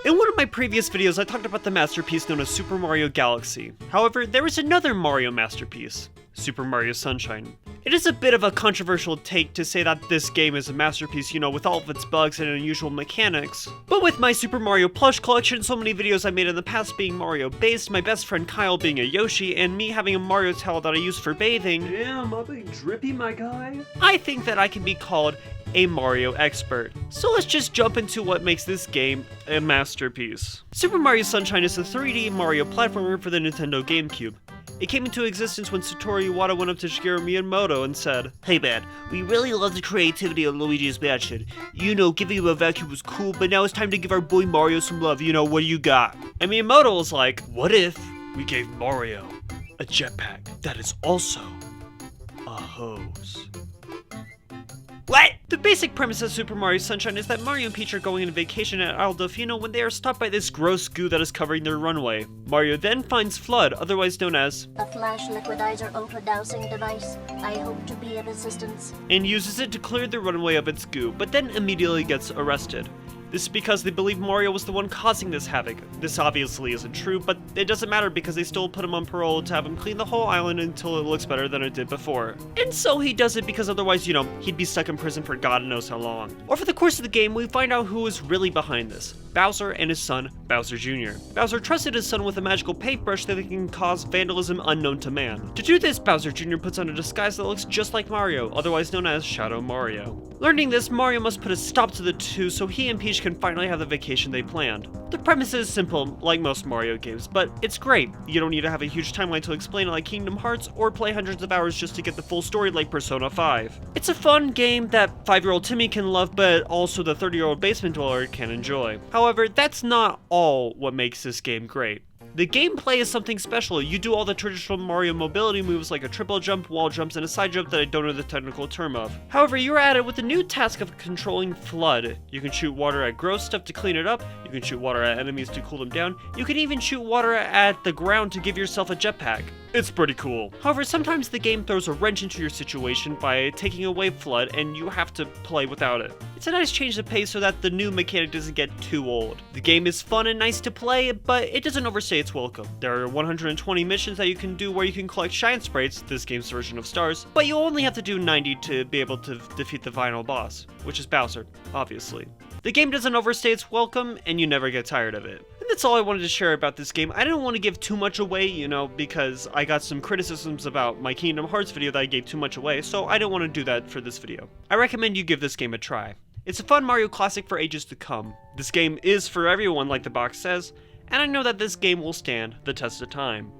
In one of my previous videos, I talked about the masterpiece known as Super Mario Galaxy. However, there is another Mario masterpiece, Super Mario Sunshine. It is a bit of a controversial take to say that this game is a masterpiece, with all of its bugs and unusual mechanics. But with my Super Mario plush collection, so many videos I made in the past being Mario based, my best friend Kyle being a Yoshi, and me having a Mario towel that I use for bathing. Damn, I'm being drippy, my guy. I think that I can be called a Mario expert. So let's just jump into what makes this game a masterpiece. Super Mario Sunshine is a 3D Mario platformer for the Nintendo GameCube. It came into existence when Satoru Iwata went up to Shigeru Miyamoto and said, "Hey man, we really love the creativity of Luigi's Mansion. Giving him a vacuum was cool, but now it's time to give our boy Mario some love, what do you got?" And Miyamoto was like, "What if we gave Mario a jetpack that is also a hose?" What? The basic premise of Super Mario Sunshine is that Mario and Peach are going on vacation at Isle Delfino when they are stopped by this gross goo that is covering their runway. Mario then finds Flood, otherwise known as a flash liquidizer ultra-dousing device. I hope to be of assistance. And uses it to clear the runway of its goo, but then immediately gets arrested. This is because they believe Mario was the one causing this havoc. This obviously isn't true, but it doesn't matter because they still put him on parole to have him clean the whole island until it looks better than it did before. And so he does it because otherwise, he'd be stuck in prison for God knows how long. Over the course of the game, we find out who is really behind this. Bowser and his son, Bowser Jr. Bowser trusted his son with a magical paintbrush that can cause vandalism unknown to man. To do this, Bowser Jr. puts on a disguise that looks just like Mario, otherwise known as Shadow Mario. Learning this, Mario must put a stop to the two so he and Peach can finally have the vacation they planned. The premise is simple, like most Mario games, but it's great. You don't need to have a huge timeline to explain it like Kingdom Hearts, or play hundreds of hours just to get the full story like Persona 5. It's a fun game that 5-year-old Timmy can love, but also the 30-year-old basement dweller can enjoy. However, that's not all what makes this game great. The gameplay is something special. You do all the traditional Mario mobility moves like a triple jump, wall jumps, and a side jump that I don't know the technical term of. However, you're added with the new task of controlling Flood. You can shoot water at gross stuff to clean it up, you can shoot water at enemies to cool them down, you can even shoot water at the ground to give yourself a jetpack. It's pretty cool. However, sometimes the game throws a wrench into your situation by taking away Flood and you have to play without it. It's a nice change of pace so that the new mechanic doesn't get too old. The game is fun and nice to play, but it doesn't overstay its welcome. There are 120 missions that you can do where you can collect shine sprites, this game's version of stars, but you only have to do 90 to be able to defeat the final boss, which is Bowser, obviously. The game doesn't overstay its welcome, and you never get tired of it. And that's all I wanted to share about this game. I didn't want to give too much away, because I got some criticisms about my Kingdom Hearts video that I gave too much away, so I didn't want to do that for this video. I recommend you give this game a try. It's a fun Mario classic for ages to come. This game is for everyone, like the box says, and I know that this game will stand the test of time.